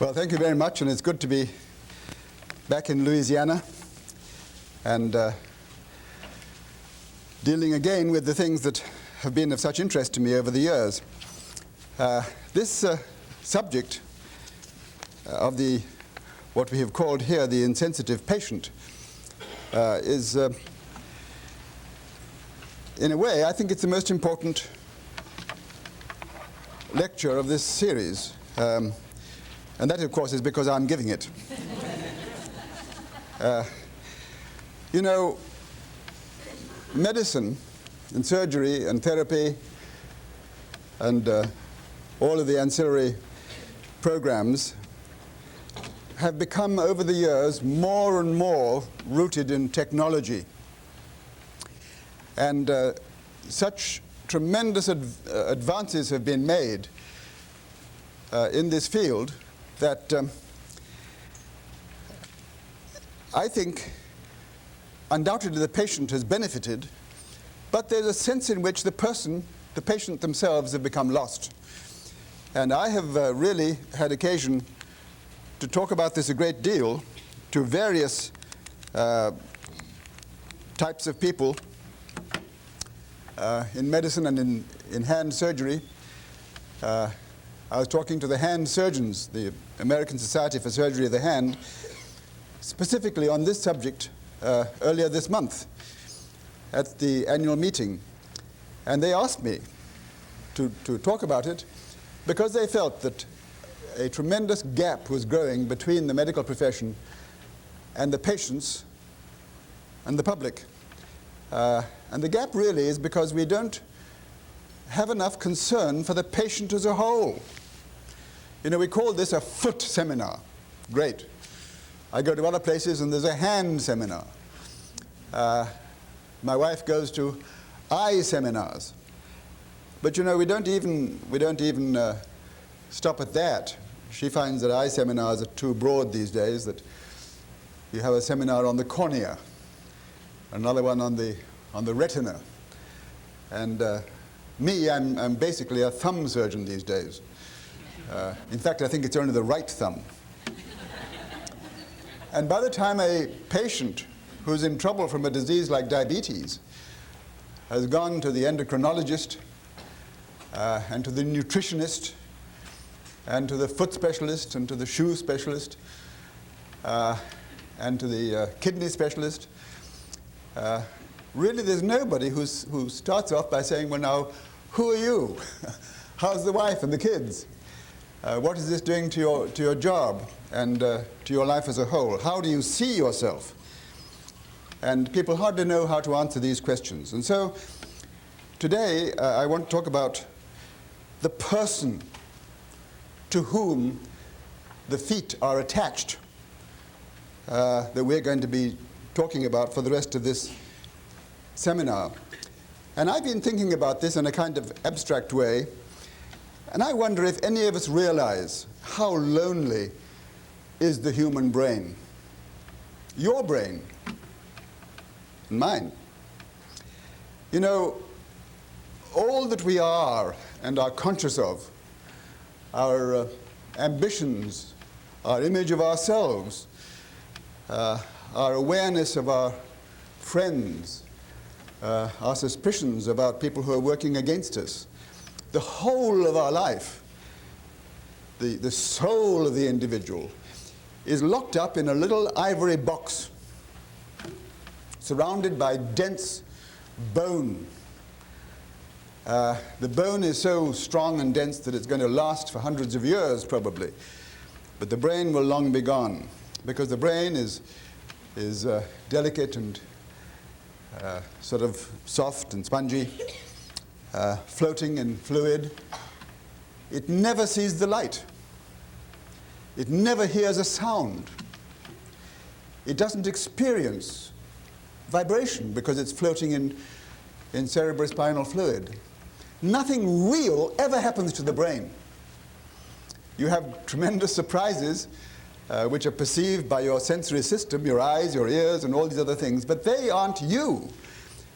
Well, thank you very much, and it's good to be back in Louisiana and dealing again with the things that have been of such interest to me over the years. This subject of what we have called here the insensitive patient is, in a way, I think it's the most important lecture of this series. And that, of course, is because I'm giving it. You know, medicine and surgery and therapy and all of the ancillary programs have become, over the years, more and more rooted in technology. And such tremendous advances have been made in this field that I think undoubtedly the patient has benefited, but there's a sense in which the patient themselves have become lost. And I have really had occasion to talk about this a great deal to various types of people in medicine and in hand surgery. I was talking to the hand surgeons, the American Society for Surgery of the Hand, specifically on this subject earlier this month at the annual meeting. And they asked me to talk about it because they felt that a tremendous gap was growing between the medical profession and the patients and the public. And the gap really is because we don't have enough concern for the patient as a whole. You know, we call this a foot seminar. Great. I go to other places and there's a hand seminar. My wife goes to eye seminars. But you know, we don't even stop at that. She finds that eye seminars are too broad these days, that you have a seminar on the cornea, another one on the retina. And me, I'm basically a thumb surgeon these days. In fact, I think it's only the right thumb. And by the time a patient who's in trouble from a disease like diabetes has gone to the endocrinologist and to the nutritionist and to the foot specialist and to the shoe specialist and to the kidney specialist, really there's nobody who starts off by saying, well, now, who are you? How's the wife and the kids? What is this doing to your job and to your life as a whole? How do you see yourself? And people hardly know how to answer these questions. And so today I want to talk about the person to whom the feet are attached that we're going to be talking about for the rest of this seminar. And I've been thinking about this in a kind of abstract way, and I wonder if any of us realize how lonely is the human brain. Your brain and mine. You know, all that we are and are conscious of, our ambitions, our image of ourselves, our awareness of our friends, our suspicions about people who are working against us, the whole of our life, the soul of the individual, is locked up in a little ivory box surrounded by dense bone. The bone is so strong and dense that it's going to last for hundreds of years probably, but the brain will long be gone, because the brain is delicate and sort of soft and spongy, floating in fluid. It never sees the light. It never hears a sound. It doesn't experience vibration because it's floating in cerebrospinal fluid. Nothing real ever happens to the brain. You have tremendous surprises which are perceived by your sensory system, your eyes, your ears, and all these other things, but they aren't you.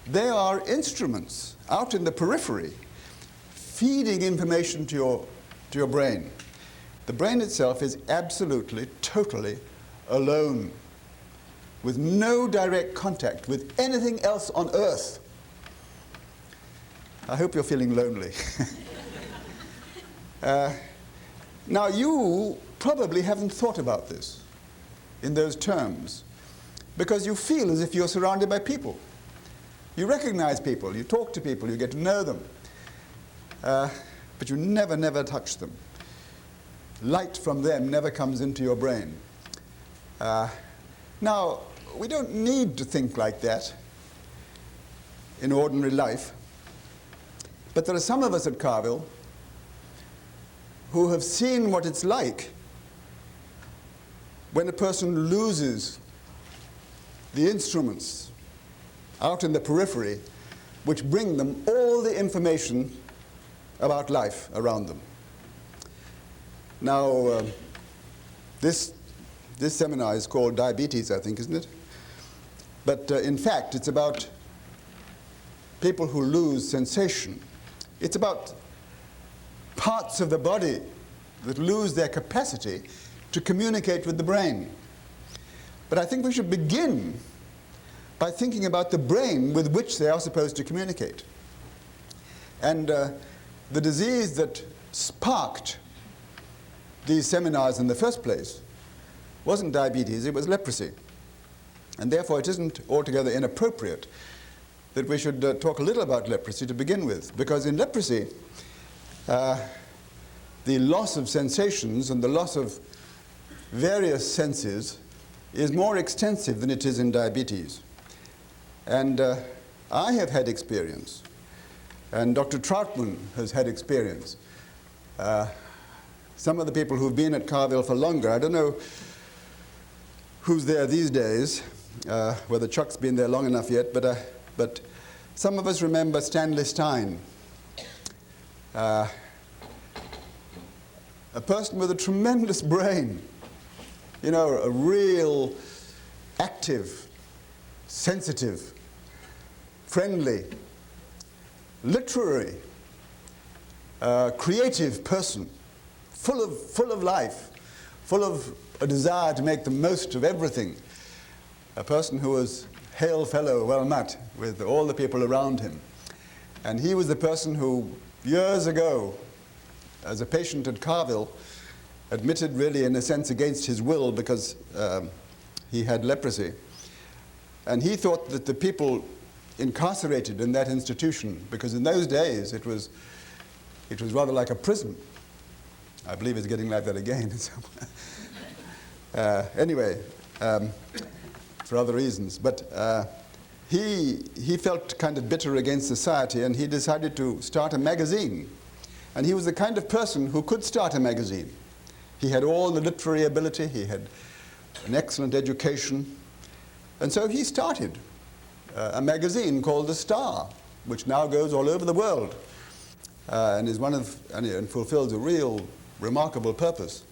They are instruments out in the periphery, feeding information to your brain. The brain itself is absolutely, totally alone, with no direct contact with anything else on earth. I hope you're feeling lonely. Now, you probably haven't thought about this in those terms, because you feel as if you're surrounded by people. You recognize people, you talk to people, you get to know them, but you never touch them. Light from them never comes into your brain. Now, we don't need to think like that in ordinary life, but there are some of us at Carville who have seen what it's like when a person loses the instruments out in the periphery which bring them all the information about life around them. Now, this seminar is called Diabetes, I think, isn't it? But in fact, it's about people who lose sensation. It's about parts of the body that lose their capacity to communicate with the brain. But I think we should begin by thinking about the brain with which they are supposed to communicate. And the disease that sparked these seminars in the first place wasn't diabetes, it was leprosy. And therefore it isn't altogether inappropriate that we should talk a little about leprosy to begin with, because in leprosy the loss of sensations and the loss of various senses is more extensive than it is in diabetes. And I have had experience, and Dr. Troutman has had experience. Some of the people who've been at Carville for longer, I don't know who's there these days, whether Chuck's been there long enough yet, but some of us remember Stanley Stein, a person with a tremendous brain, you know, a real active, sensitive, friendly, literary, creative person, full of life, full of a desire to make the most of everything. A person who was hail fellow, well met with all the people around him. And he was the person who, years ago, as a patient at Carville, admitted really in a sense against his will because he had leprosy. And he thought that the people incarcerated in that institution, because in those days it was rather like a prison. I believe it's getting like that again somewhere. Anyway, for other reasons. But he felt kind of bitter against society, and he decided to start a magazine. And he was the kind of person who could start a magazine. He had all the literary ability, he had an excellent education, and so he started a magazine called The Star, which now goes all over the world, and is and fulfills a real remarkable purpose.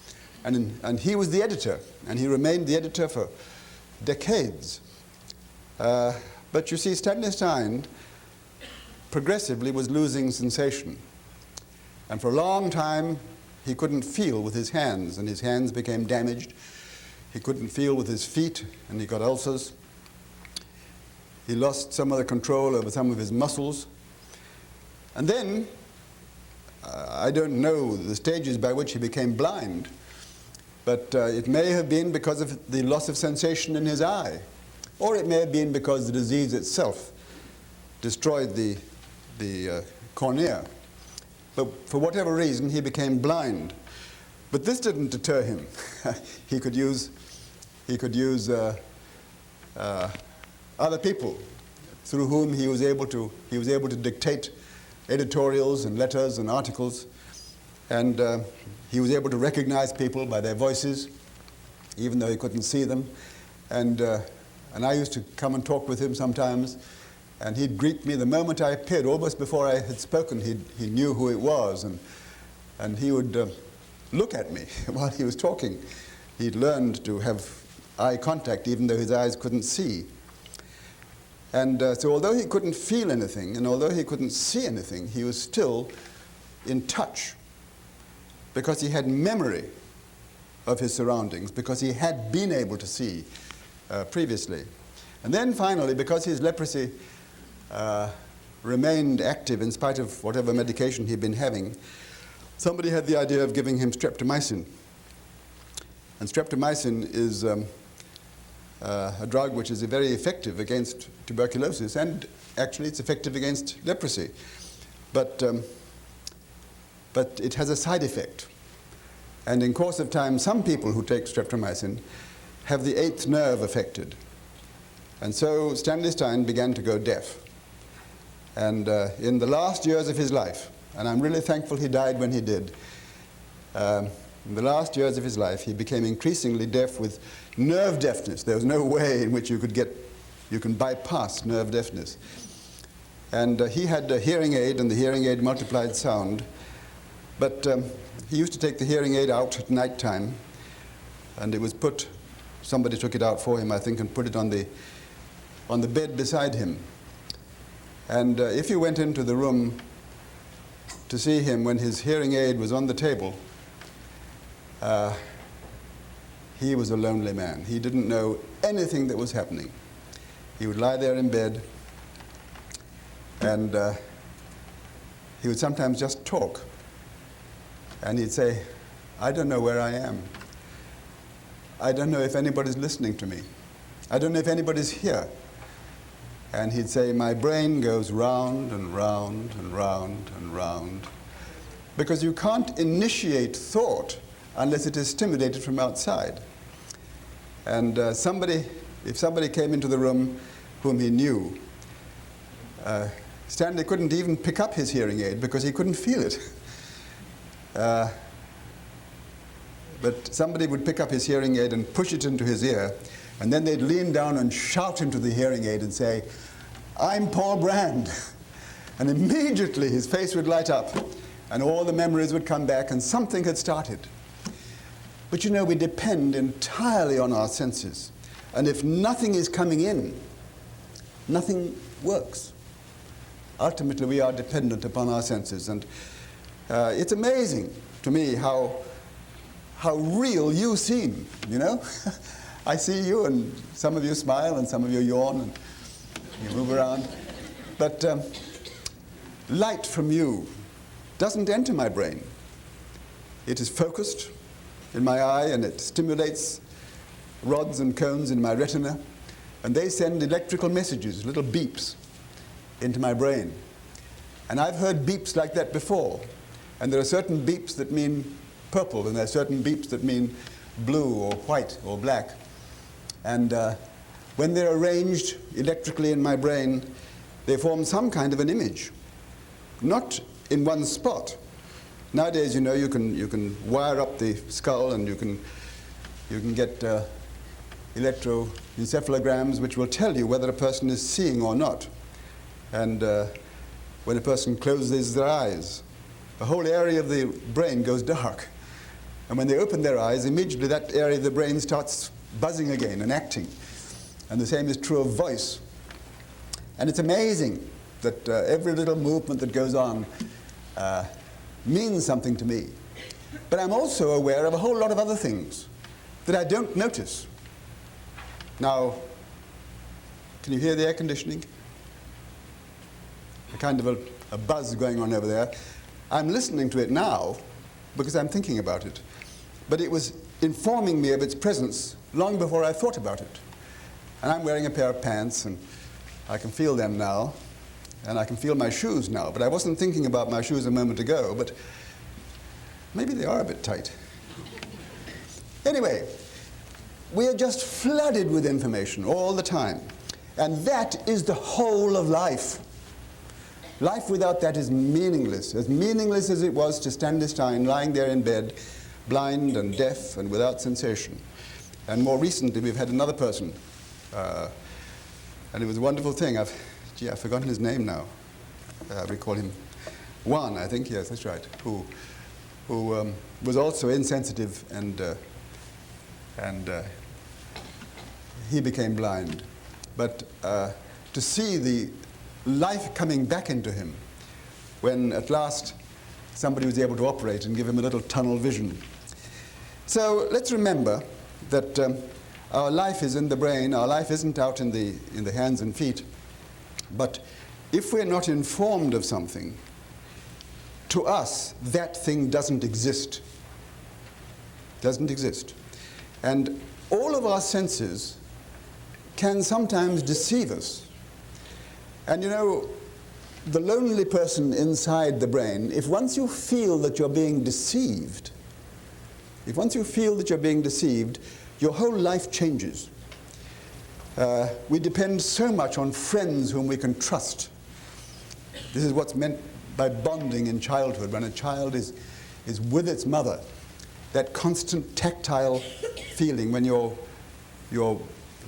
And he was the editor, and he remained the editor for decades. But you see, Stanley Stein progressively was losing sensation. And for a long time, he couldn't feel with his hands, and his hands became damaged. He couldn't feel with his feet, and he got ulcers. He lost some of the control over some of his muscles. And then, I don't know the stages by which he became blind, but it may have been because of the loss of sensation in his eye, or it may have been because the disease itself destroyed the cornea. But for whatever reason, he became blind. But this didn't deter him. He could use other people through whom he was able to dictate editorials and letters and articles, and he was able to recognize people by their voices, even though he couldn't see them. And I used to come and talk with him sometimes, and he'd greet me the moment I appeared. Almost before I had spoken, he knew who it was, and he would look at me while he was talking. He'd learned to have eye contact, even though his eyes couldn't see. And so although he couldn't feel anything, and although he couldn't see anything, he was still in touch, because he had memory of his surroundings because he had been able to see previously. And then finally, because his leprosy remained active in spite of whatever medication he'd been having, somebody had the idea of giving him streptomycin. And streptomycin is a drug which is very effective against tuberculosis, and actually it's effective against leprosy. But it has a side effect. And in course of time, some people who take streptomycin have the 8th nerve affected. And so Stanley Stein began to go deaf. And in the last years of his life, and I'm really thankful he died when he did, in the last years of his life, he became increasingly deaf with nerve deafness. There was no way in which you can bypass nerve deafness. And he had a hearing aid, and the hearing aid multiplied sound. But he used to take the hearing aid out at night time, and it was put, somebody took it out for him, I think, and put it on the bed beside him. And if you went into the room to see him when his hearing aid was on the table, he was a lonely man. He didn't know anything that was happening. He would lie there in bed, and he would sometimes just talk. And he'd say, I don't know where I am. I don't know if anybody's listening to me. I don't know if anybody's here. And he'd say, my brain goes round and round and round and round. Because you can't initiate thought unless it is stimulated from outside. And if somebody came into the room whom he knew, Stanley couldn't even pick up his hearing aid because he couldn't feel it. But somebody would pick up his hearing aid and push it into his ear, and then they'd lean down and shout into the hearing aid and say, I'm Paul Brand. And immediately his face would light up, and all the memories would come back, and something had started. But you know, we depend entirely on our senses. And if nothing is coming in, nothing works. Ultimately, we are dependent upon our senses. And it's amazing to me how real you seem, you know? I see you, and some of you smile, and some of you yawn, and you move around. But light from you doesn't enter my brain. It is focused in my eye, and it stimulates rods and cones in my retina, and they send electrical messages, little beeps, into my brain. And I've heard beeps like that before. And there are certain beeps that mean purple, and there are certain beeps that mean blue or white or black. And when they're arranged electrically in my brain, they form some kind of an image, not in one spot. Nowadays, you know, you can wire up the skull, and you can get electroencephalograms which will tell you whether a person is seeing or not. And when a person closes their eyes, the whole area of the brain goes dark. And when they open their eyes, immediately that area of the brain starts buzzing again and acting. And the same is true of voice. And it's amazing that every little movement that goes on means something to me. But I'm also aware of a whole lot of other things that I don't notice. Now, can you hear the air conditioning? A kind of a buzz going on over there. I'm listening to it now because I'm thinking about it. But it was informing me of its presence long before I thought about it. And I'm wearing a pair of pants, and I can feel them now, and I can feel my shoes now. But I wasn't thinking about my shoes a moment ago, but maybe they are a bit tight. Anyway, we are just flooded with information all the time. And that is the whole of life. Life without that is meaningless as it was to Stanley Stein lying there in bed, blind and deaf and without sensation. And more recently, we've had another person, and it was a wonderful thing. I've forgotten his name now. We call him Juan, I think. Yes, that's right. Who was also insensitive, and he became blind. But to see the life coming back into him when at last somebody was able to operate and give him a little tunnel vision. So let's remember that our life is in the brain. Our life isn't out in the hands and feet. But if we're not informed of something, to us, that thing doesn't exist. Doesn't exist. And all of our senses can sometimes deceive us. And you know, the lonely person inside the brain, if once you feel that you're being deceived, your whole life changes. We depend so much on friends whom we can trust. This is what's meant by bonding in childhood, when a child is with its mother. That constant tactile feeling when your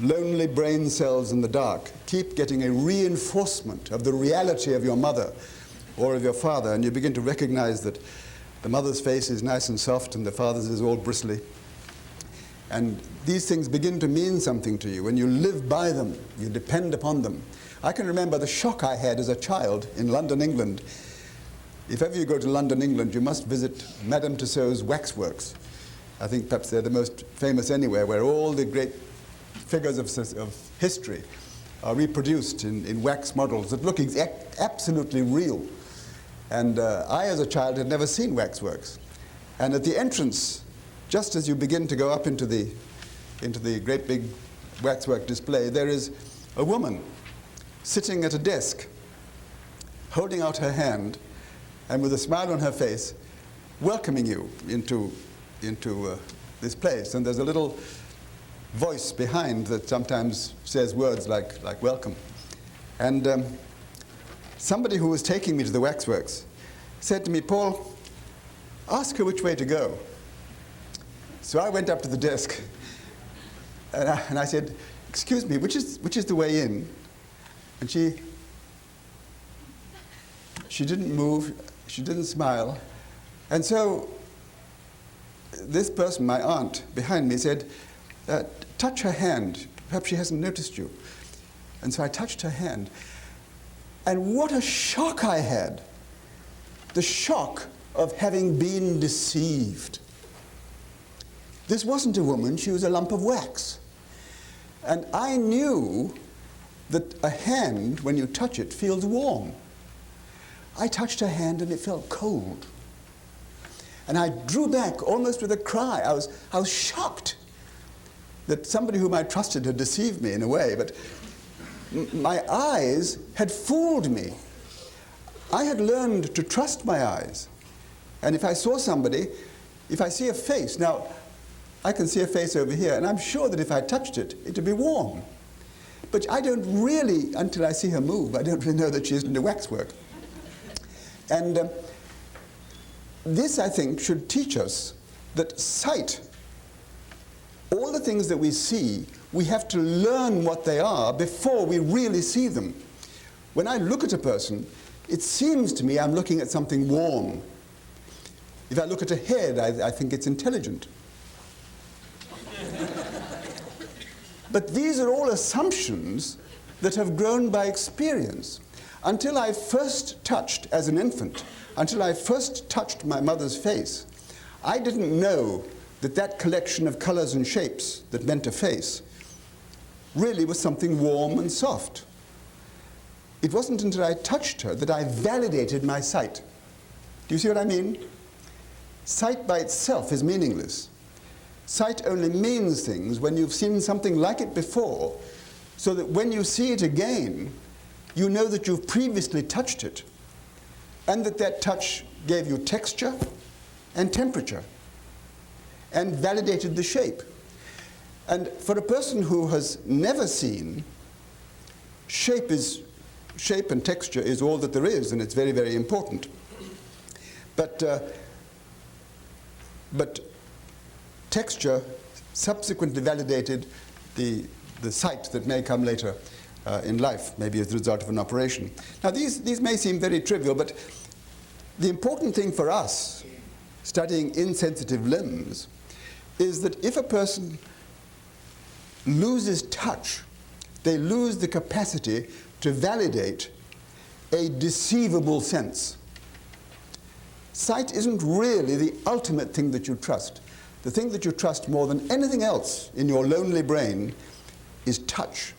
lonely brain cells in the dark keep getting a reinforcement of the reality of your mother or of your father, and you begin to recognize that the mother's face is nice and soft and the father's is all bristly. And these things begin to mean something to you. When you live by them, you depend upon them. I can remember the shock I had as a child in London, England. If ever you go to London, England, you must visit Madame Tussauds waxworks. I think perhaps they're the most famous anywhere, where all the great figures of history are reproduced in wax models that look absolutely real. And I, as a child, had never seen waxworks. And at the entrance, just as you begin to go up into the great big waxwork display, there is a woman sitting at a desk, holding out her hand, and with a smile on her face, welcoming you into this place. And there's a little voice behind that sometimes says words like welcome. And somebody who was taking me to the waxworks said to me, "Paul, ask her which way to go." So I went up to the desk and I said, "Excuse me, which is the way in?" And she didn't move, she didn't smile. And so this person, my aunt, behind me said, "Touch her hand, perhaps she hasn't noticed you." And so I touched her hand. And what a shock I had. The shock of having been deceived. This wasn't a woman, she was a lump of wax. And I knew that a hand, when you touch it, feels warm. I touched her hand and it felt cold. And I drew back almost with a cry. I was shocked that somebody whom I trusted had deceived me in a way, but my eyes had fooled me. I had learned to trust my eyes. And if I saw somebody, if I see a face, now I can see a face over here, and I'm sure that if I touched it, it would be warm. But I don't really, until I see her move, I don't really know that she's into waxwork. And this, I think, should teach us that sight, all the things that we see, we have to learn what they are before we really see them. When I look at a person, it seems to me I'm looking at something warm. If I look at a head, I think it's intelligent. But these are all assumptions that have grown by experience. Until I first touched, as an infant, until I first touched my mother's face, I didn't know that that collection of colors and shapes that meant a face really was something warm and soft. It wasn't until I touched her that I validated my sight. Do you see what I mean? Sight by itself is meaningless. Sight only means things when you've seen something like it before, so that when you see it again, you know that you've previously touched it, and that touch gave you texture and temperature, and validated the shape. And for a person who has never seen, shape and texture is all that there is, and it's very, very important. But texture subsequently validated the sight that may come later in life, maybe as a result of an operation. Now, these may seem very trivial, but the important thing for us, studying insensitive limbs, is that if a person loses touch, they lose the capacity to validate a deceivable sense. Sight isn't really the ultimate thing that you trust. the thing that you trust more than anything else in your lonely brain is touch,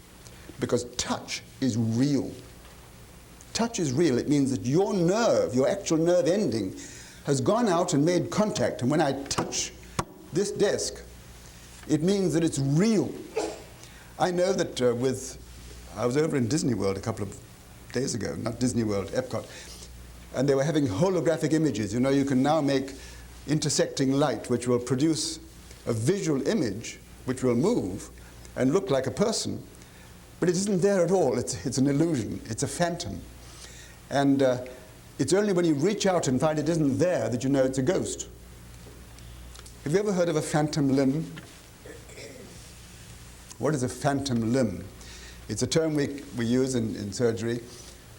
because touch is real. Touch is real. It means that your nerve, your actual nerve ending, has gone out and made contact. And when I touch this desk, it means that it's real. I know that I was over in Disney World a couple of days ago, not Disney World, Epcot, and they were having holographic images. You know, you can now make intersecting light, which will produce a visual image, which will move and look like a person, but it isn't there at all. It's an illusion. It's a phantom. And it's only when you reach out and find it isn't there that you know it's a ghost. Have you ever heard of a phantom limb? What is a phantom limb? It's a term we use in surgery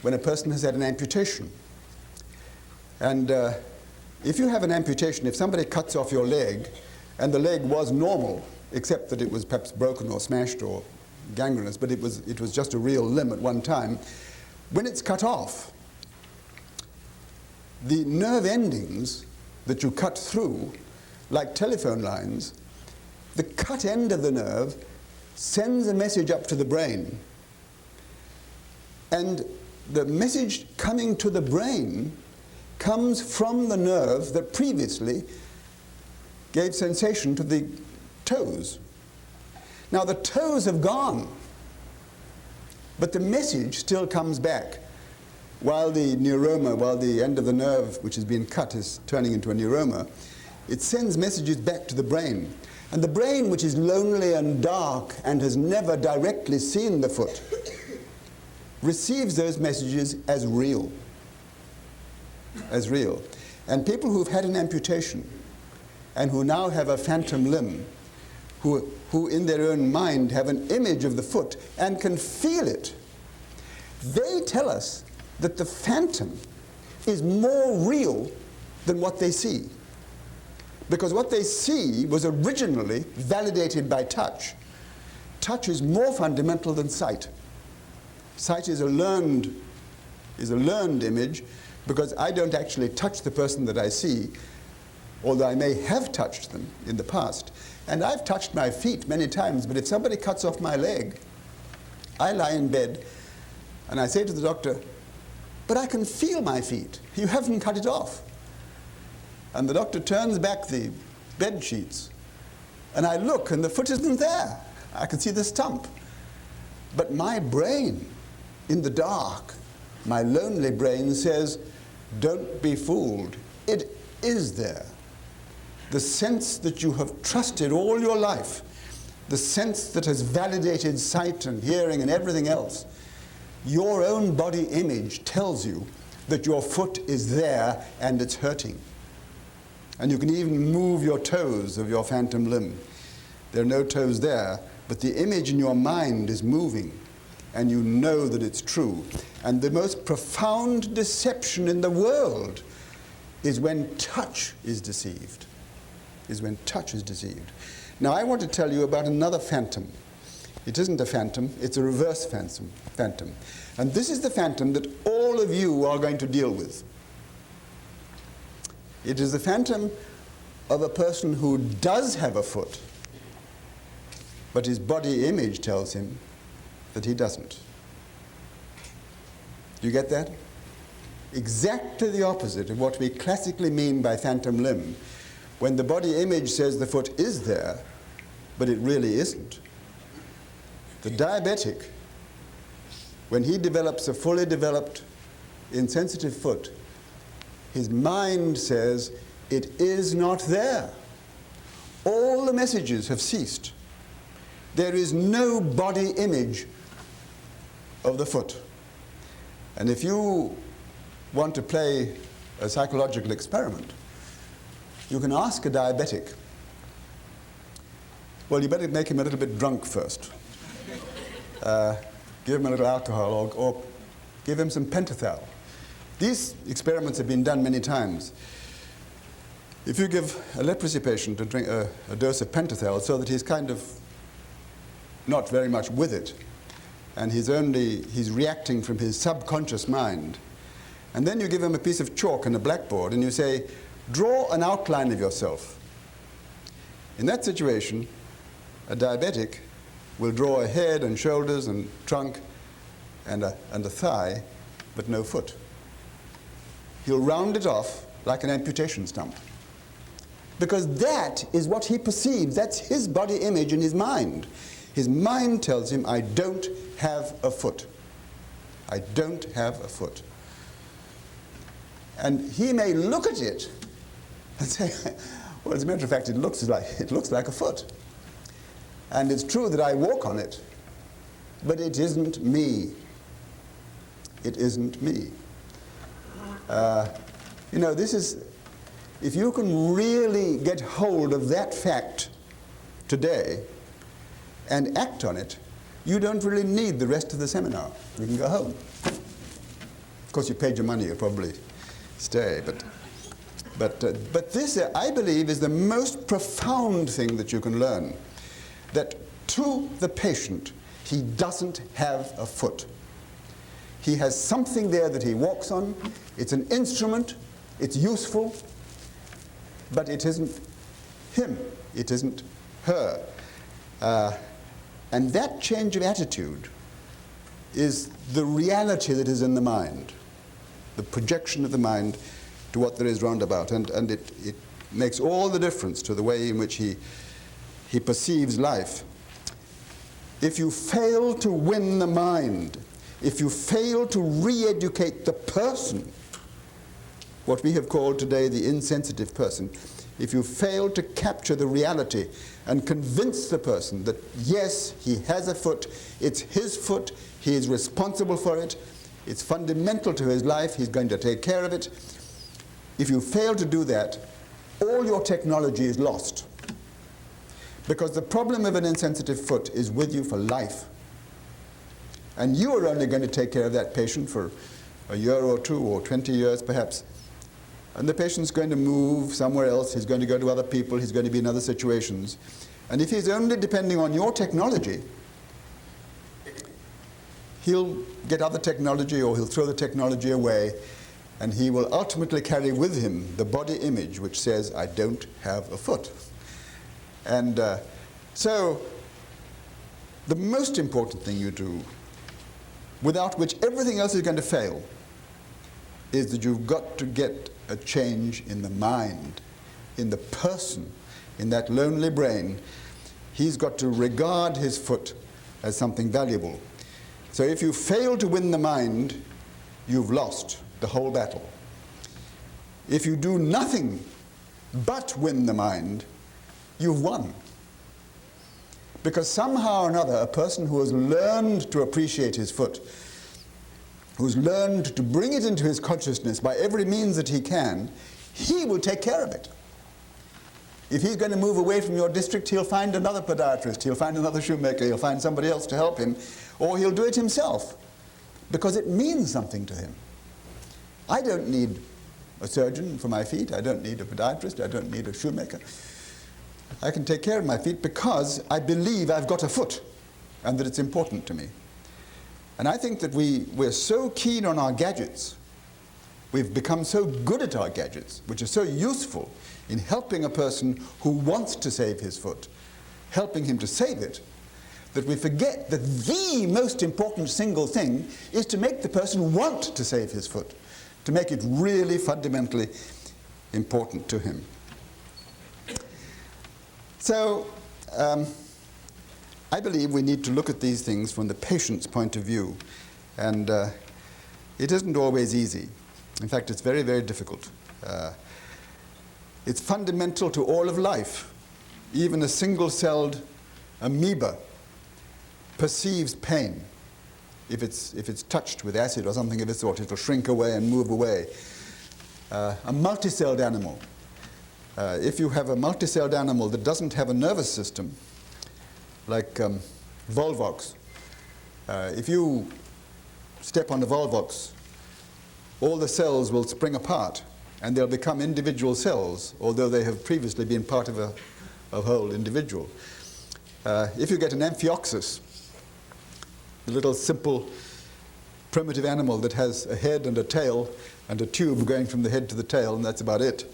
when a person has had an amputation. And if you have an amputation, if somebody cuts off your leg, and the leg was normal, except that it was perhaps broken or smashed or gangrenous, but it was just a real limb at one time, when it's cut off, the nerve endings that you cut through, like telephone lines, the cut end of the nerve sends a message up to the brain. And the message coming to the brain comes from the nerve that previously gave sensation to the toes. Now the toes have gone, but the message still comes back. While the neuroma, while the end of the nerve which has been cut is turning into a neuroma, it sends messages back to the brain. And the brain, which is lonely and dark and has never directly seen the foot, receives those messages as real. As real. And people who've had an amputation and who now have a phantom limb, who in their own mind have an image of the foot and can feel it, they tell us that the phantom is more real than what they see. Because what they see was originally validated by touch. Touch is more fundamental than sight. Sight is a learned image, because I don't actually touch the person that I see, although I may have touched them in the past. And I've touched my feet many times, but if somebody cuts off my leg, I lie in bed and I say to the doctor, "But I can feel my feet. You haven't cut it off." And the doctor turns back the bed sheets, and I look, and the foot isn't there. I can see the stump. But my brain, in the dark, my lonely brain says, "Don't be fooled. It is there." The sense that you have trusted all your life, the sense that has validated sight and hearing and everything else, your own body image tells you that your foot is there and it's hurting. And you can even move your toes of your phantom limb. There are no toes there, but the image in your mind is moving, and you know that it's true. And the most profound deception in the world is when touch is deceived. Now I want to tell you about another phantom. It isn't a phantom, it's a reverse phantom. And this is the phantom that all of you are going to deal with. It is the phantom of a person who does have a foot, but his body image tells him that he doesn't. Do you get that? Exactly the opposite of what we classically mean by phantom limb, when the body image says the foot is there, but it really isn't. The diabetic, when he develops a fully developed, insensitive foot, his mind says it is not there. All the messages have ceased. There is no body image of the foot. And if you want to play a psychological experiment, you can ask a diabetic, well, you better make him a little bit drunk first. Give him a little alcohol, or give him some pentothal. These experiments have been done many times. If you give a leprosy patient to drink a dose of pentothal so that he's kind of not very much with it, and he's reacting from his subconscious mind, and then you give him a piece of chalk and a blackboard and you say, draw an outline of yourself. In that situation, a diabetic will draw a head and shoulders and trunk and a thigh, but no foot. He'll round it off like an amputation stump. Because that is what he perceives. That's his body image in his mind. His mind tells him, I don't have a foot. I don't have a foot. And he may look at it and say, well, as a matter of fact, it looks like a foot. And it's true that I walk on it, but it isn't me. It isn't me. You know, this is, if you can really get hold of that fact today and act on it, you don't really need the rest of the seminar. You can go home. Of course, you paid your money, you'll probably stay. But this, I believe, is the most profound thing that you can learn. That to the patient, he doesn't have a foot. He has something there that he walks on. It's an instrument. It's useful. But it isn't him. It isn't her. And that change of attitude is the reality that is in the mind, the projection of the mind to what there is round about. And it makes all the difference to the way in which he perceives life. If you fail to win the mind, if you fail to re-educate the person, what we have called today the insensitive person, if you fail to capture the reality and convince the person that yes, he has a foot, it's his foot, he is responsible for it, it's fundamental to his life, he's going to take care of it. If you fail to do that, all your technology is lost. Because the problem of an insensitive foot is with you for life. And you are only going to take care of that patient for a year or two or 20 years perhaps. And the patient's going to move somewhere else, he's going to go to other people, he's going to be in other situations. And if he's only depending on your technology, he'll get other technology or he'll throw the technology away, and he will ultimately carry with him the body image which says, I don't have a foot. And so the most important thing you do, without which everything else is going to fail, is that you've got to get a change in the mind, in the person, in that lonely brain. He's got to regard his foot as something valuable. So if you fail to win the mind, you've lost the whole battle. If you do nothing but win the mind, you've won. Because somehow or another, a person who has learned to appreciate his foot, who's learned to bring it into his consciousness by every means that he can, he will take care of it. If he's going to move away from your district, he'll find another podiatrist, he'll find another shoemaker, he'll find somebody else to help him, or he'll do it himself, because it means something to him. I don't need a surgeon for my feet, I don't need a podiatrist, I don't need a shoemaker. I can take care of my feet because I believe I've got a foot and that it's important to me. And I think that we're so keen on our gadgets, we've become so good at our gadgets, which are so useful in helping a person who wants to save his foot, helping him to save it, that we forget that the most important single thing is to make the person want to save his foot, to make it really fundamentally important to him. So, I believe we need to look at these things from the patient's point of view, and it isn't always easy. In fact, it's very, very difficult. It's fundamental to all of life. Even a single-celled amoeba perceives pain. If it's touched with acid or something of this sort, it'll shrink away and move away. A multi-celled animal. If you have a multi-celled animal that doesn't have a nervous system, like Volvox, if you step on a Volvox, all the cells will spring apart and they'll become individual cells, although they have previously been part of a whole individual. If you get an Amphioxus, a little simple primitive animal that has a head and a tail and a tube going from the head to the tail, and that's about it.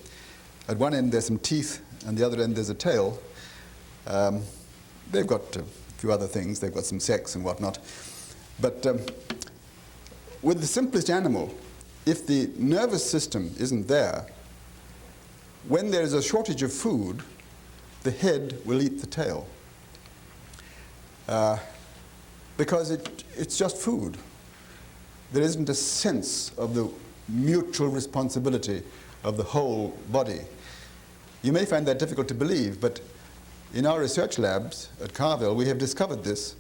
At one end there's some teeth, and the other end there's a tail. They've got a few other things. They've got some sex and whatnot. But with the simplest animal, if the nervous system isn't there, when there is a shortage of food, the head will eat the tail. Because it's just food. There isn't a sense of the mutual responsibility of the whole body. You may find that difficult to believe, but in our research labs at Carville, we have discovered this.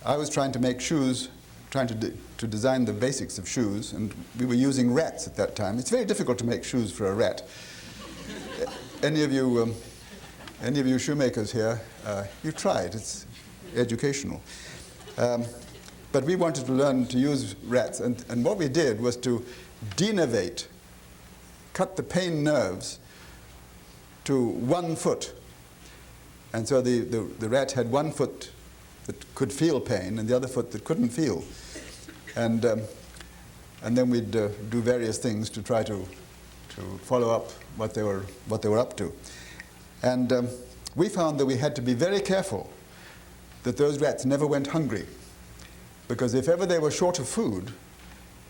I was trying to make shoes, trying to design the basics of shoes, and we were using rats at that time. It's very difficult to make shoes for a rat. Any of you shoemakers here, you try it. It's educational. But we wanted to learn to use rats, and what we did was to denervate, cut the pain nerves to 1 foot. And so the rat had 1 foot that could feel pain and the other foot that couldn't feel. And then we'd do various things to try to follow up what they were up to. And we found that we had to be very careful that those rats never went hungry, because if ever they were short of food,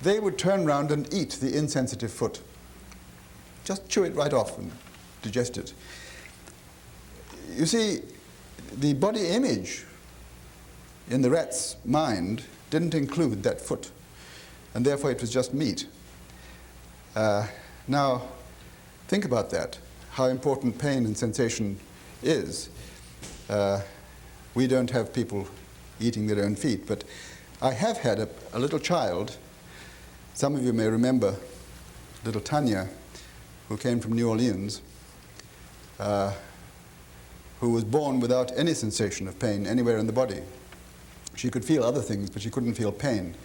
they would turn around and eat the insensitive foot. Just chew it right off and digest it. You see, the body image in the rat's mind didn't include that foot, and therefore it was just meat. Now, think about that, how important pain and sensation is. We don't have people eating their own feet, but I have had a little child. Some of you may remember little Tanya, who came from New Orleans, who was born without any sensation of pain anywhere in the body. She could feel other things, but she couldn't feel pain.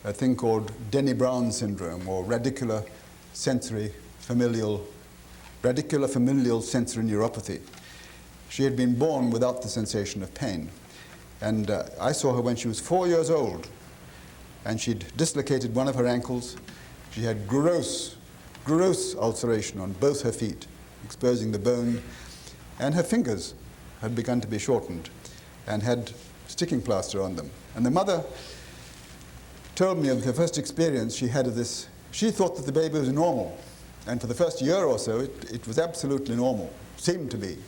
A thing called Denny Brown syndrome, or radicular familial sensory neuropathy. She had been born without the sensation of pain. And I saw her when she was 4 years old, and she'd dislocated one of her ankles. She had gross ulceration on both her feet, exposing the bone, and her fingers had begun to be shortened and had sticking plaster on them. And the mother told me of the first experience she had of this. She thought that the baby was normal, and for the first year or so it was absolutely normal, seemed to be.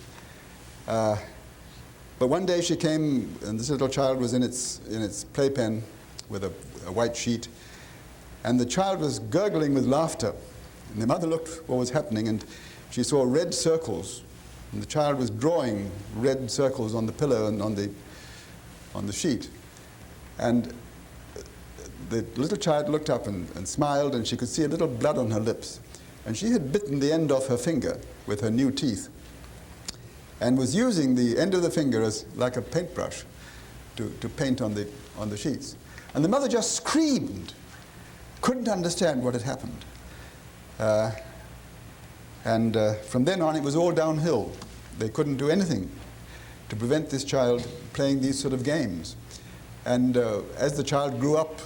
But one day she came, and this little child was in its playpen with a white sheet, and the child was gurgling with laughter. And the mother looked what was happening, and she saw red circles, and the child was drawing red circles on the pillow and on the sheet. And the little child looked up and smiled, and she could see a little blood on her lips. And she had bitten the end off her finger with her new teeth, and was using the end of the finger as like a paintbrush to paint on the sheets. And the mother just screamed, couldn't understand what had happened. From then on, it was all downhill. They couldn't do anything to prevent this child playing these sort of games. And as the child grew up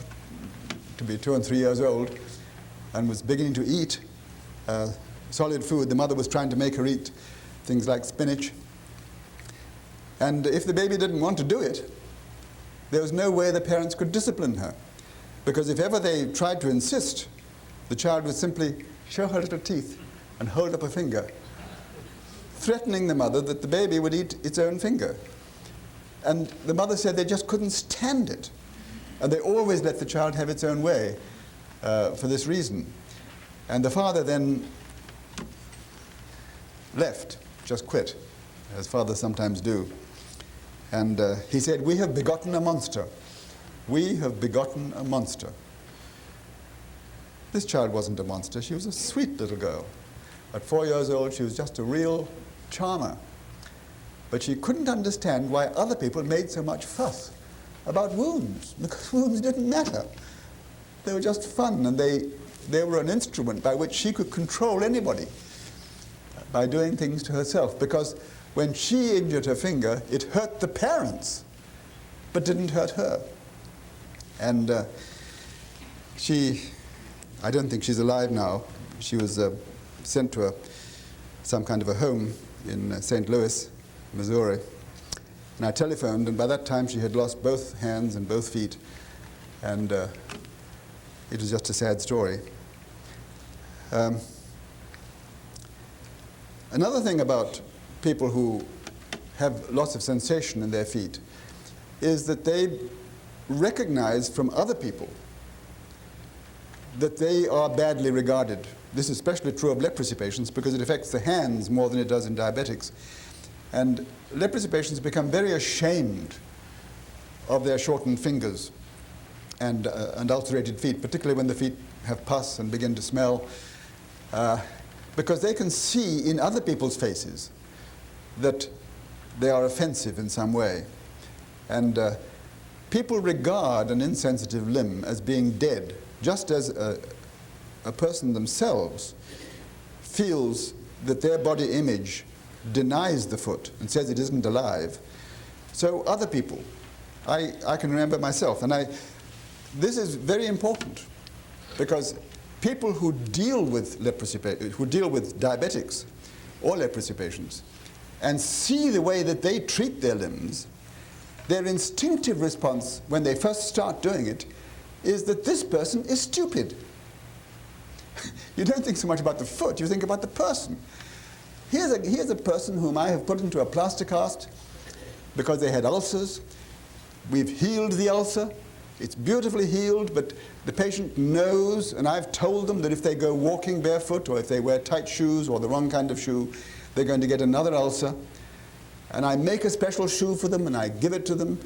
to be 2 and 3 years old and was beginning to eat solid food, the mother was trying to make her eat things like spinach. And if the baby didn't want to do it, there was no way the parents could discipline her. Because if ever they tried to insist, the child would simply show her little teeth and hold up a finger, threatening the mother that the baby would eat its own finger. And the mother said they just couldn't stand it. And they always let the child have its own way for this reason. And the father then left, just quit, as fathers sometimes do. And he said, "We have begotten a monster. We have begotten a monster." This child wasn't a monster. She was a sweet little girl. At 4 years old, she was just a real charmer. But she couldn't understand why other people made so much fuss about wounds, because wounds didn't matter. They were just fun, and they were an instrument by which she could control anybody by doing things to herself, because when she injured her finger, it hurt the parents, but didn't hurt her. And I don't think she's alive now. She was sent to some kind of a home in St. Louis, Missouri. And I telephoned, and by that time she had lost both hands and both feet, and it was just a sad story. Another thing about people who have lots of sensation in their feet is that they recognize from other people that they are badly regarded. This is especially true of leprosy patients because it affects the hands more than it does in diabetics. And leprosy patients become very ashamed of their shortened fingers and ulcerated feet, particularly when the feet have pus and begin to smell, because they can see in other people's faces that they are offensive in some way. And people regard an insensitive limb as being dead, just as a person themselves feels that their body image denies the foot and says it isn't alive. So other people, I can remember myself, and this is very important because people who deal with leprosy, who deal with diabetics or leprosy patients, and see the way that they treat their limbs, their instinctive response when they first start doing it is that this person is stupid. You don't think so much about the foot, you think about the person. Here's a person whom I have put into a plaster cast because they had ulcers. We've healed the ulcer. It's beautifully healed, but the patient knows, and I've told them that if they go walking barefoot or if they wear tight shoes or the wrong kind of shoe, they're going to get another ulcer. And I make a special shoe for them and I give it to them.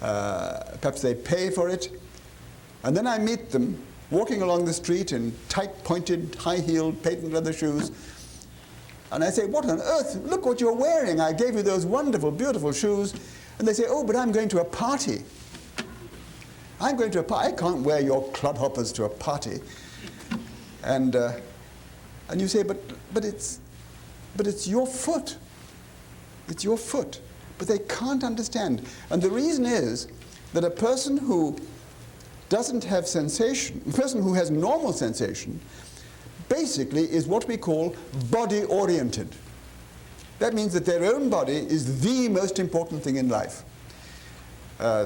Perhaps they pay for it. And then I meet them walking along the street in tight, pointed, high-heeled, patent leather shoes. And I say, what on earth? Look what you're wearing. I gave you those wonderful, beautiful shoes. And they say, oh, but I'm going to a party. I'm going to a party. I can't wear your clodhoppers to a party. And you say, but it's your foot. It's your foot. But they can't understand. And the reason is that a person who doesn't have sensation, a person who has normal sensation, basically is what we call body-oriented. That means that their own body is the most important thing in life.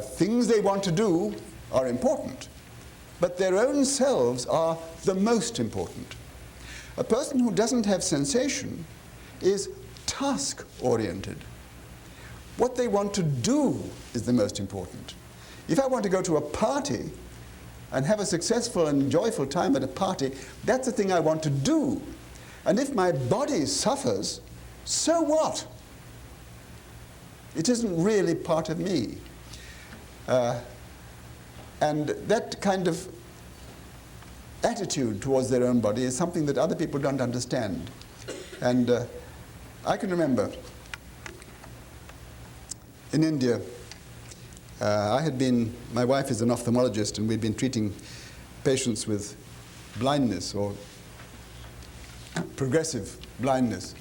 Things they want to do are important, but their own selves are the most important. A person who doesn't have sensation is task-oriented. What they want to do is the most important. If I want to go to a party and have a successful and joyful time at a party, that's the thing I want to do. And if my body suffers, so what? It isn't really part of me. And that kind of attitude towards their own body is something that other people don't understand. And I can remember in India, my wife is an ophthalmologist, and we'd been treating patients with blindness or progressive blindness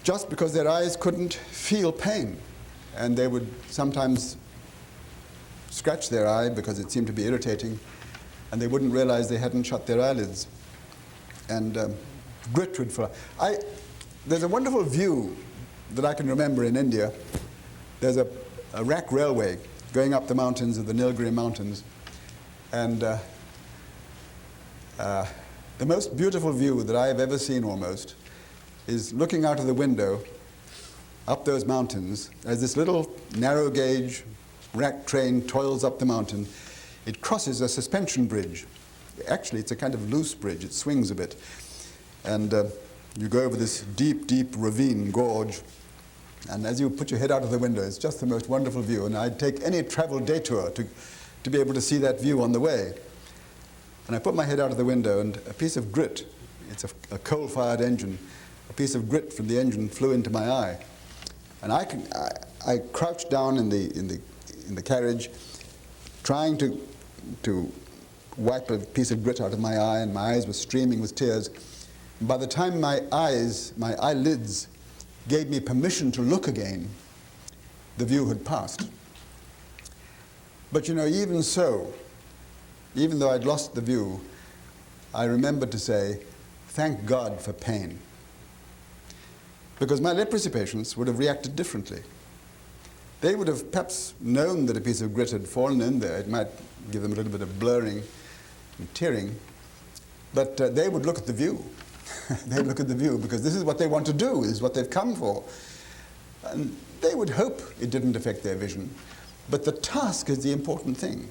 just because their eyes couldn't feel pain. And they would sometimes scratch their eye because it seemed to be irritating, and they wouldn't realize they hadn't shut their eyelids. And grit would fly. There's a wonderful view that I can remember in India. There's a rack railway going up the mountains of the Nilgiri Mountains, and the most beautiful view that I have ever seen almost is looking out of the window up those mountains as this little narrow gauge rack train toils up the mountain. It crosses a suspension bridge. Actually, it's a kind of loose bridge. It swings a bit. And you go over this deep, deep ravine gorge. And as you put your head out of the window, it's just the most wonderful view. And I'd take any travel detour to be able to see that view on the way. And I put my head out of the window, and a piece of grit, it's a coal-fired engine, a piece of grit from the engine flew into my eye. And I crouched down in the carriage, trying to wipe a piece of grit out of my eye, and my eyes were streaming with tears. And by the time my eyelids gave me permission to look again, the view had passed. But you know, even so, even though I'd lost the view, I remembered to say, thank God for pain. because my leprosy patients would have reacted differently. They would have perhaps known that a piece of grit had fallen in there. It might give them a little bit of blurring and tearing, but they would look at the view. They'd look at the view because this is what they want to do, this is what they've come for. And they would hope it didn't affect their vision, but the task is the important thing.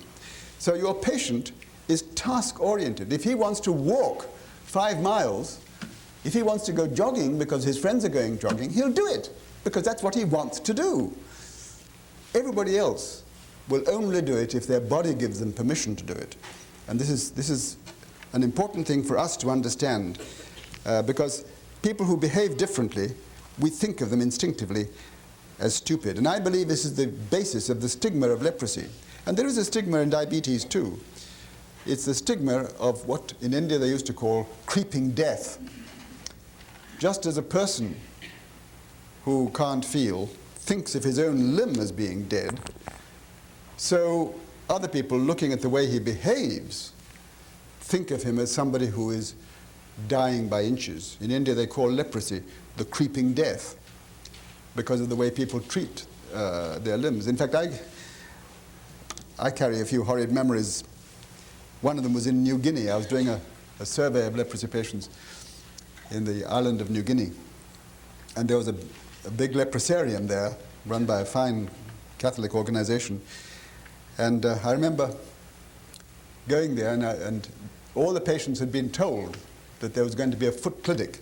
So your patient is task-oriented. If he wants to walk 5 miles, if he wants to go jogging because his friends are going jogging, he'll do it because that's what he wants to do. Everybody else will only do it if their body gives them permission to do it. And this is an important thing for us to understand, because people who behave differently, we think of them instinctively as stupid. And I believe this is the basis of the stigma of leprosy. And there is a stigma in diabetes too. It's the stigma of what in India they used to call creeping death. Just as a person who can't feel thinks of his own limb as being dead, so other people looking at the way he behaves think of him as somebody who is dying by inches. In India they call leprosy the creeping death because of the way people treat their limbs. In fact, I carry a few horrid memories. One of them was in New Guinea. I was doing a survey of leprosy patients in the island of New Guinea, and there was a big leprosarium there run by a fine Catholic organization. And I remember going there, and all the patients had been told that there was going to be a foot clinic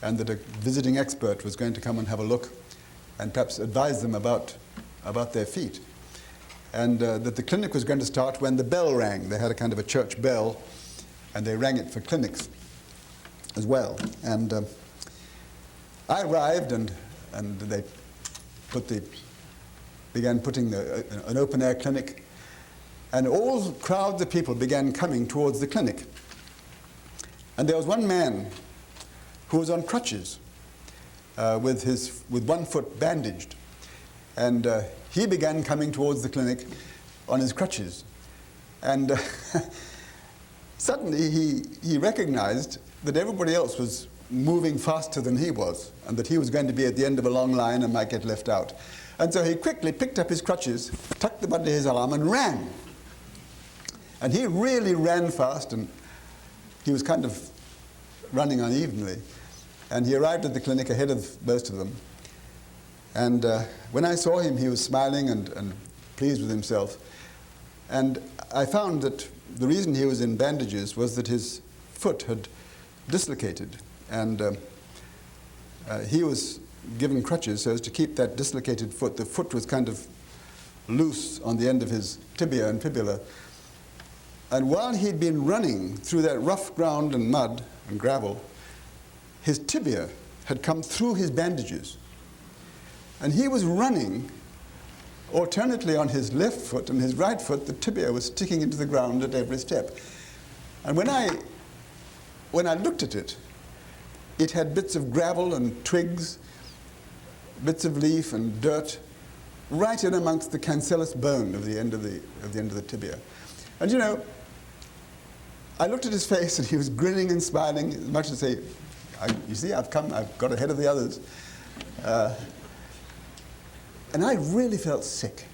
and that a visiting expert was going to come and have a look and perhaps advise them about their feet. And that the clinic was going to start when the bell rang. They had a kind of a church bell, and they rang it for clinics as well. And I arrived, and they began putting an open-air clinic, and all crowds of people began coming towards the clinic. And there was one man who was on crutches with one foot bandaged. And he began coming towards the clinic on his crutches. And suddenly he recognized that everybody else was moving faster than he was, and that he was going to be at the end of a long line and might get left out. And so he quickly picked up his crutches, tucked them under his arm, and ran. And he really ran fast, and he was kind of running unevenly. And he arrived at the clinic ahead of most of them. And when I saw him, he was smiling and pleased with himself. And I found that the reason he was in bandages was that his foot had dislocated. And he was given crutches so as to keep that dislocated foot. The foot was kind of loose on the end of his tibia and fibula. And while he'd been running through that rough ground and mud and gravel, his tibia had come through his bandages. And he was running alternately on his left foot, and his right foot, the tibia was sticking into the ground at every step. And when I looked at it, it had bits of gravel and twigs, bits of leaf and dirt, right in amongst the cancellous bone of the end of the tibia. And you know, I looked at his face, and he was grinning and smiling, as much as to say, you see, I've got ahead of the others. And I really felt sick.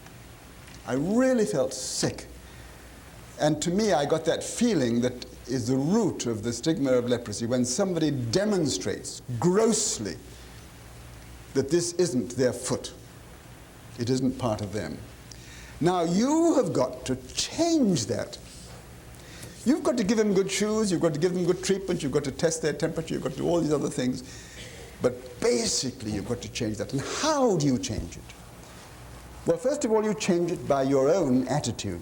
I really felt sick. And to me, I got that feeling that is the root of the stigma of leprosy, when somebody demonstrates grossly that this isn't their foot. It isn't part of them. Now, you have got to change that. You've got to give them good shoes, you've got to give them good treatment, you've got to test their temperature, you've got to do all these other things. But basically, you've got to change that. And how do you change it? Well, first of all, you change it by your own attitude.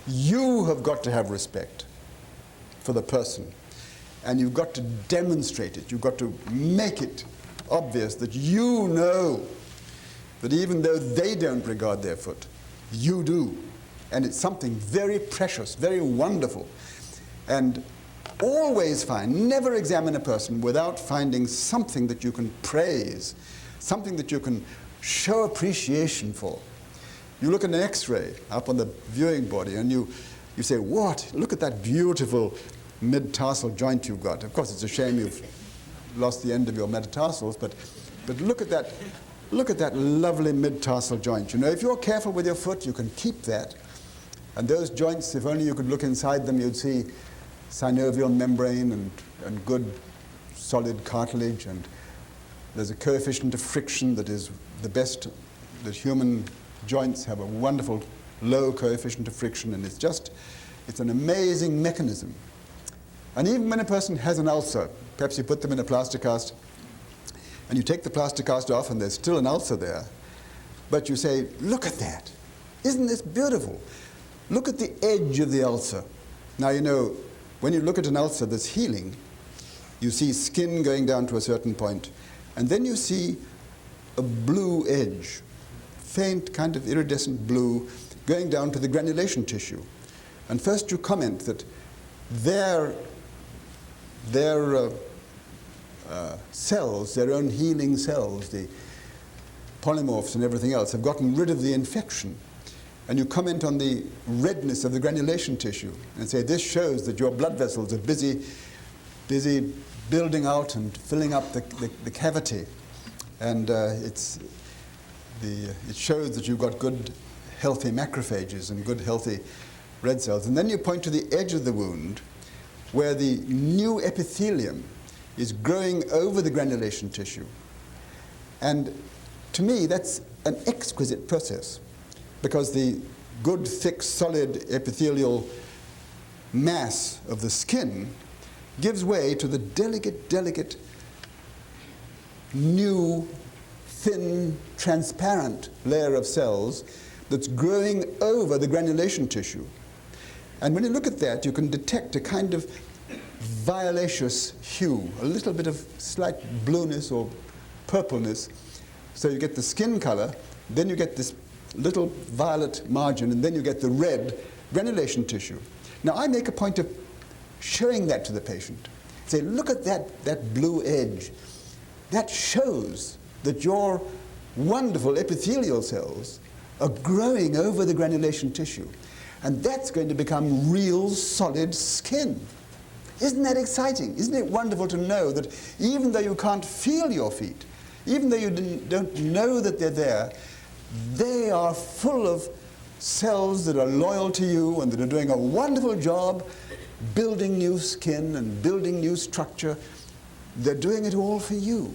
You have got to have respect for the person. And you've got to demonstrate it. You've got to make it obvious that you know that even though they don't regard their foot, you do. And it's something very precious, very wonderful. And always never examine a person without finding something that you can praise, something that you can show appreciation for. You look at an X-ray up on the viewing body, and you say, what? Look at that beautiful mid-tarsal joint you've got. Of course, it's a shame lost the end of your metatarsals, but look at that lovely mid-tarsal joint. You know, if you're careful with your foot, you can keep that. And those joints, if only you could look inside them, you'd see synovial membrane and good solid cartilage, and there's a coefficient of friction that is the best. That human joints have a wonderful low coefficient of friction, and it's an amazing mechanism. And even when a person has an ulcer, perhaps you put them in a plaster cast, and you take the plaster cast off and there's still an ulcer there, but you say, look at that, isn't this beautiful? Look at the edge of the ulcer. Now, you know, when you look at an ulcer that's healing, you see skin going down to a certain point, and then you see a blue edge, faint kind of iridescent blue, going down to the granulation tissue. And first you comment that their cells, their own healing cells, the polymorphs and everything else, have gotten rid of the infection. And you comment on the redness of the granulation tissue and say, this shows that your blood vessels are busy building out and filling up the cavity. And it shows that you've got good, healthy macrophages and good, healthy red cells. And then you point to the edge of the wound where the new epithelium is growing over the granulation tissue. And to me, that's an exquisite process, because the good, thick, solid epithelial mass of the skin gives way to the delicate, new, thin, transparent layer of cells that's growing over the granulation tissue. And when you look at that, you can detect a kind of violaceous hue, a little bit of slight blueness or purpleness. So you get the skin color, then you get this little violet margin, and then you get the red granulation tissue. Now, I make a point of showing that to the patient. Say, look at that blue edge. That shows that your wonderful epithelial cells are growing over the granulation tissue. And that's going to become real solid skin. Isn't that exciting? Isn't it wonderful to know that even though you can't feel your feet, even though you don't know that they're there, they are full of cells that are loyal to you and that are doing a wonderful job building new skin and building new structure. They're doing it all for you.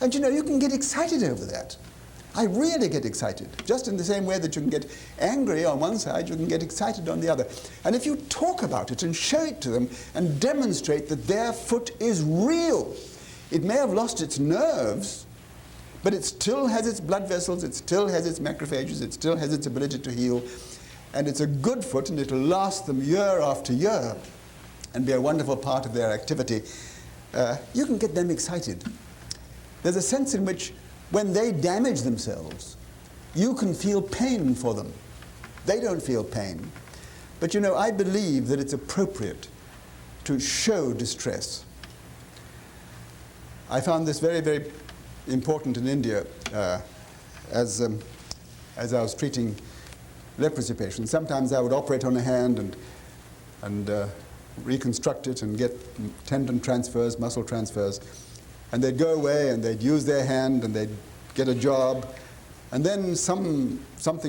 And you know, you can get excited over that. I really get excited. Just in the same way that you can get angry on one side, you can get excited on the other. And if you talk about it and show it to them and demonstrate that their foot is real, it may have lost its nerves, but it still has its blood vessels, it still has its macrophages, it still has its ability to heal, and it's a good foot, and it'll last them year after year and be a wonderful part of their activity. You can get them excited. There's a sense in which when they damage themselves, you can feel pain for them. They don't feel pain. But you know, I believe that it's appropriate to show distress. I found this very, very important in India as I was treating leprosy patients. Sometimes I would operate on a hand and reconstruct it and get tendon transfers, muscle transfers. And they'd go away and they'd use their hand and they'd get a job. And then something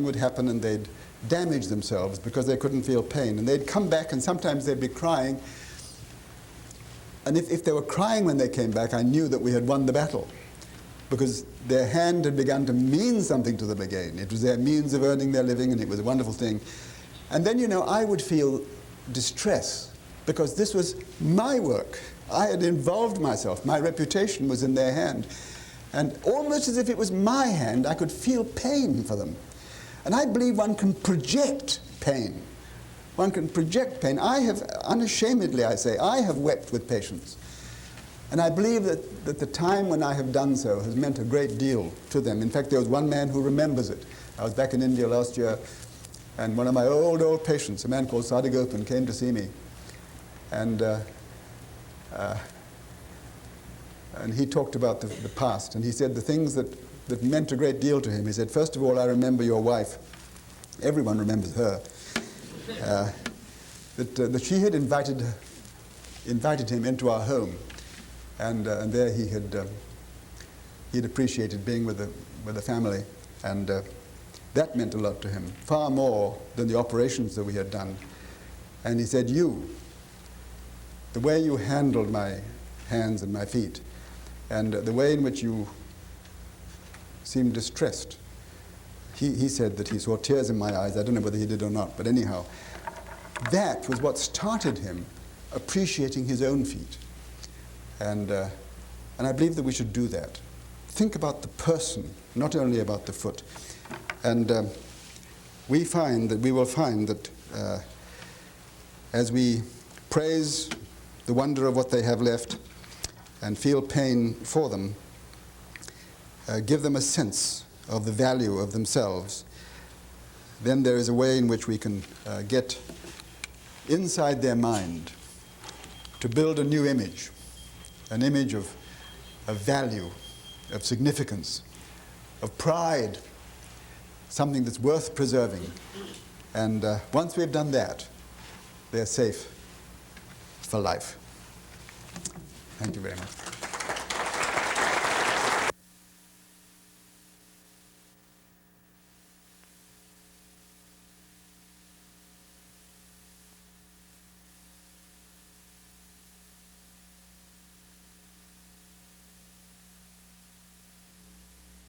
would happen and they'd damage themselves because they couldn't feel pain. And they'd come back and sometimes they'd be crying. And if they were crying when they came back, I knew that we had won the battle, because their hand had begun to mean something to them again. It was their means of earning their living, and it was a wonderful thing. And then, you know, I would feel distress, because this was my work. I had involved myself. My reputation was in their hand. And almost as if it was my hand, I could feel pain for them. And I believe one can project pain. One can project pain. I have, unashamedly I say, I have wept with patients. And I believe that the time when I have done so has meant a great deal to them. In fact, there was one man who remembers it. I was back in India last year, and one of my old patients, a man called Sadigopan, came to see me. And he talked about the past, and he said the things that meant a great deal to him. He said, first of all, I remember your wife. Everyone remembers her. That she had invited him into our home And there he'd appreciated being with the family, and that meant a lot to him, far more than the operations that we had done. And he said, the way you handled my hands and my feet, and the way in which you seemed distressed. He said that he saw tears in my eyes. I don't know whether he did or not, but anyhow, that was what started him appreciating his own feet. And I believe that we should do that. Think about the person, not only about the foot. And we will find that as we praise the wonder of what they have left and feel pain for them, give them a sense of the value of themselves, then there is a way in which we can get inside their mind to build a new image, an image of value, of significance, of pride, something that's worth preserving. And once we've done that, they're safe for life. Thank you very much.